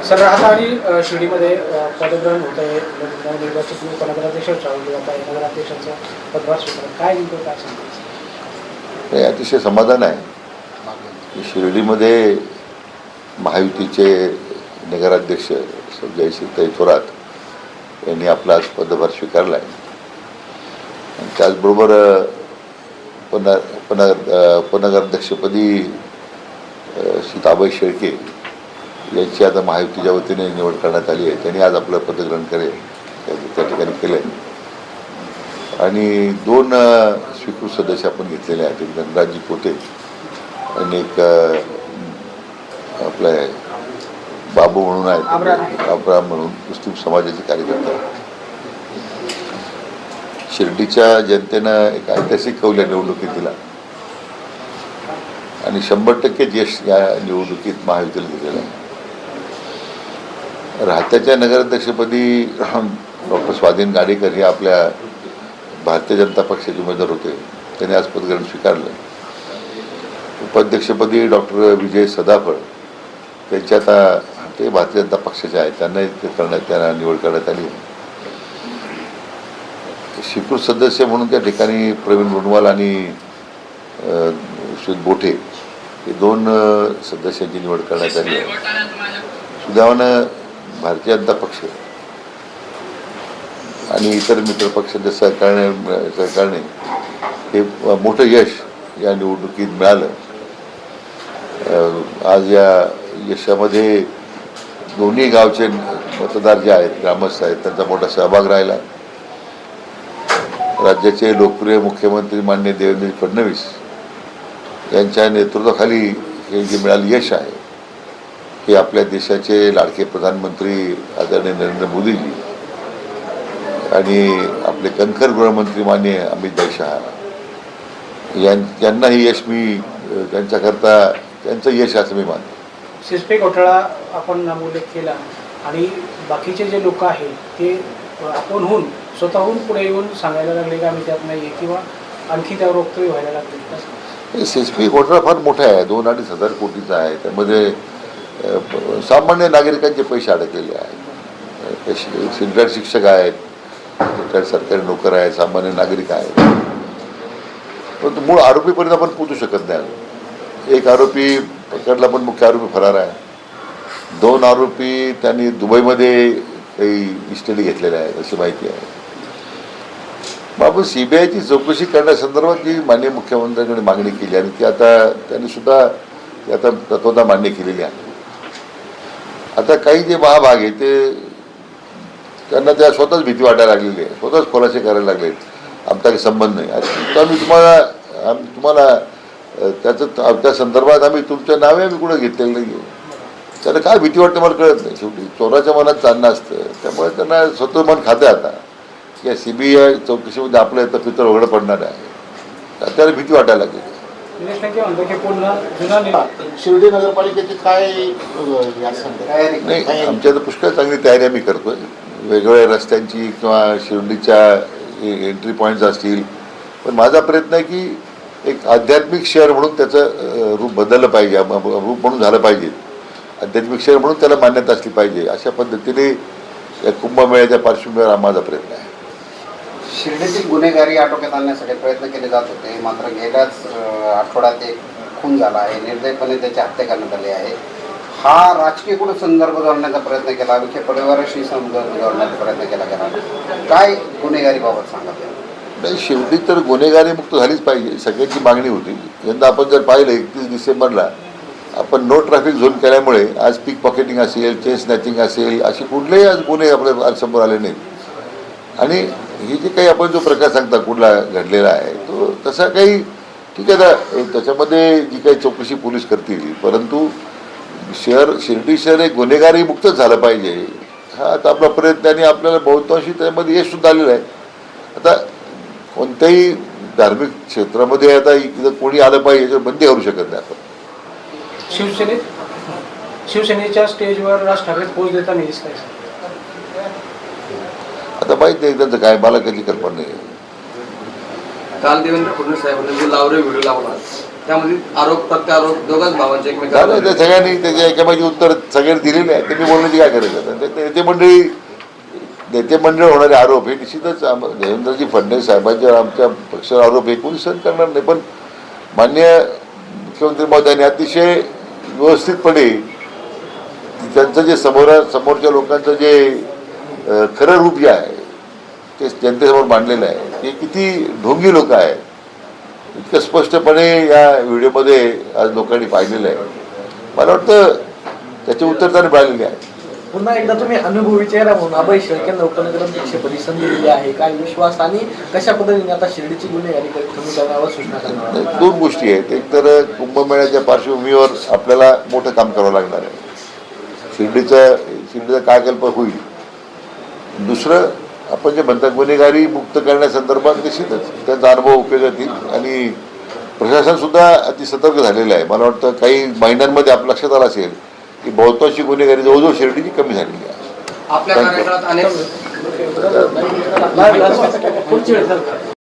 Sir आता आणि शिर्डीमध्ये पदग्रहण होत आहे, नवनिर्वाचित नगराध्यक्ष ठरवले जात आहे, नगराध्यक्षांचा पदभार स्वीकार काय नेमकं काय सांगायचं? हे अतिशय समाधान आहे की शिर्डीमध्ये महायुतीचे नगराध्यक्ष जयश्रीताई थोरात यांनी आपला आज पदभार स्वीकारला आहे. आणि त्याचबरोबर उपनगराध्यक्षपदी सीताबाई शेळके यांची आता महायुतीच्या वतीने निवड करण्यात आली आहे. त्यांनी आज आपलं पदग्रहण त्या ठिकाणी केलं आहे. आणि 2 स्वीकृत सदस्य आपण घेतलेले आहेत. एक धनराजी पोते आणि एक आपलं बाबू म्हणून आहेत, अब्राम म्हणून मुस्लिम समाजाचे कार्यकर्ते. शिर्डीच्या जनतेनं एक ऐतिहासिक कौल या निवडणुकीत दिला आणि 100% यश या निवडणुकीत महायुतीला दिलेलं आहे. राहत्याच्या नगराध्यक्षपदी डॉक्टर स्वाधीन गाडेकर हे आपल्या भारतीय जनता पक्षाचे उमेदवार होते. त्यांनी आज पदग्रहण स्वीकारलं. उपाध्यक्षपदी डॉक्टर विजय सदाफळ त्यांची आता ते भारतीय जनता पक्षाचे आहेत, त्यांना निवड करण्यात आली. स्वीकृत सदस्य म्हणून त्या ठिकाणी प्रवीण गुणवाल आणि सुनील बोठे हे 2 सदस्यांची निवड करण्यात आली आहे. सुदैवानं भारतीय जनता पक्ष आणि इतर मित्र पक्षांच्या सरकारने हे मोठं यश या निवडणुकीत मिळालं. आज या यशामध्ये दोन्ही गावचे मतदार जे आहेत, ग्रामस्थ आहेत, त्यांचा मोठा सहभाग राहिला. राज्याचे लोकप्रिय मुख्यमंत्री माननीय देवेंद्र फडणवीस यांच्या नेतृत्वाखाली हे जे मिळालं यश आहे हे आपल्या देशाचे लाडके प्रधानमंत्री आदरणीय नरेंद्र मोदीजी आणि आपले कणखर गृहमंत्री माननीय अमित शहा यांना हे यश मी त्यांच्याकरता त्यांचं यश असं मी मानतो. सिस्पे घोटाळा आपण उल्लेख केला आणि बाकीचे जे लोक आहेत ते आपणहून स्वतःहून पुढे येऊन सांगायला लागले की आम्ही त्यात नाही आहे किंवा आणखी त्यावर वक्तव्य व्हायला लागले. सिस्पी घोटाळा फार मोठा आहे, 2-2.5 हजार कोटीचा आहे. त्यामध्ये सामान्य नागरिकांचे पैसे अडकलेले आहेत. रिटायर्ड शिक्षक आहेत, रिटायर्ड सरकारी नोकर आहेत, सामान्य नागरिक आहेत. परंतु मूळ आरोपीपर्यंत आपण पोहोचू शकत नाही. एक आरोपी पकडला पण मुख्य आरोपी फरार आहे. 2 आरोपी त्यांनी दुबईमध्ये काही इस्टेटी घेतलेल्या आहेत अशी माहिती आहे. बाबू CBIची चौकशी करण्यासंदर्भात जी माननीय मुख्यमंत्र्यांकडे मागणी केली आणि ती आता त्यांनी सुद्धा ती आता तत्वता मान्य केलेली आहे. आता काही जे महाभाग आहे ते त्यांना त्या स्वतःच भीती वाटायला लागलेली आहे, स्वतःच खुलासे करायला लागले. आमचा काही संबंध नाही. आता आम्ही तुम्हाला त्या संदर्भात आम्ही तुमच्या नावे आम्ही कुठं घेतलेलं नाही आहे. त्याला काय भीती वाटते मला कळत नाही. शेवटी चोराच्या मनात चालणं असतं, त्यामुळे त्यांना स्वतः मन खाते आता या CBI चौकशीमध्ये आपलं तर पितर उघडं पडणार आहे. त्याला भीती वाटायला लागली. शिर्डी नगरपालिकेची काय नाही, आमच्या तर पुष्कळ चांगली तयारी आम्ही करतोय. वेगवेगळ्या रस्त्यांची किंवा शिर्डीच्या एंट्री पॉईंट्स असतील. पण माझा प्रयत्न आहे की एक आध्यात्मिक शहर म्हणून त्याचं रूप बदललं पाहिजे, रूप म्हणून झालं पाहिजे. आध्यात्मिक शहर म्हणून त्याला मान्यता असली पाहिजे. अशा पद्धतीने या कुंभमेळ्याच्या पार्श्वभूमीवर माझा प्रयत्न आहे. शिर्डीतील गुन्हेगारी आटोक्यात आणण्यासाठी प्रयत्न केले जात होते, मात्र गेल्याच आठवड्यात एक खून झाला आहे. निर्दयपणे त्याची हत्या करण्यात आली आहे. हा राजकीय कुठं संदर्भ जोडण्याचा प्रयत्न केला, विखे परिवाराशी संदर्भ जोडण्याचा प्रयत्न केला गेला. काय गुन्हेगारीबाबत सांगत नाही, शिर्डी तर गुन्हेगारी मुक्त झालीच पाहिजे, सगळ्यांची मागणी होती. यंदा आपण जर पाहिलं 31 डिसेंबरला आपण नो ट्रॅफिक झोन केल्यामुळे आज पिक पॉकेटिंग असेल, चेन स्नॅचिंग असेल, असे कुठलेही आज गुन्हे आपल्या आज समोर आले नाहीत. आणि हे जे काही आपण जो प्रकार सांगता कुठला घडलेला आहे तो तसा काही ठीक आहे ना, त्याच्यामध्ये जी काही चौकशी पोलीस करतील, परंतु शिर्डी शहर एक गुन्हेगारी मुक्तच झालं पाहिजे हा आता आपला प्रयत्न. आणि आपल्याला बहुतांशी त्यामध्ये यश सुद्धा आलेलं आहे. आता कोणत्याही धार्मिक क्षेत्रामध्ये आता इथं कोणी आलं पाहिजे याच्यावर बंदी करू शकत नाही आपण. शिवसेनेच्या स्टेजवर राज ठाकरे पोच देताना दिसत आहे. आता माहित नाही त्यांचं काय, मला कधी कल्पना नाही. काल देवेंद्र फडणवीस साहेबांनी जो लावरे व्हिडिओ लावला त्यामध्ये आरोप प्रत्यारोप दोघांच भावांचे झालं एकमेकांना ते सगळ्यांनी त्याच्या एकामेकी उत्तर सगळ्यांनी दिलेले आहे. त्यांनी बोलण्याची काय गरज आहे? नेते मंडळ होणारे आरोप हे निश्चितच देवेंद्रजी फडणवीस साहेबांच्या आमच्या पक्षावर आरोप हे कोणी सहन करणार नाही. पण माननीय मुख्यमंत्री महोदयांनी अतिशय व्यवस्थितपणे त्यांचं जे समोरच्या लोकांचं जे खरं रूप जे आहे ते जनतेसमोर मांडलेलं आहे. ते किती ढोंगी लोक आहेत इतकं स्पष्टपणे या व्हिडिओमध्ये आज लोकांनी पाहिलेलं आहे. मला वाटतं त्याचे उत्तर त्यांनी मिळालेले आहे. पुन्हा एकदा तुम्ही अनुभवी चेहरा म्हणून अभय शेळकेंना उपनगराध्यक्षपदी संधी दिली आहे. काय विश्वास आणि कशा पद्धतीने आता शिर्डीची गुन्हेगारी कमी करण्यावर सूचना करणार? दोन गोष्टी आहेत. एक तर कुंभमेळ्याच्या पार्श्वभूमीवर आपल्याला मोठं काम करावं लागणार आहे. शिर्डीचा कायकल्प होईल. दुसरं आपण जे म्हणता गुन्हेगारी मुक्त करण्यासंदर्भात निश्चितच त्यांचा अनुभव उपयोगात येईल आणि प्रशासनसुद्धा अति सतर्क झालेलं आहे. मला वाटतं काही महिन्यांमध्ये आपल्या लक्षात आलं असेल की बहुतांशी गुन्हेगारी जवळजवळ शिर्डीची कमी झालेली आहे. आपल्या कार्यकाळात अनेक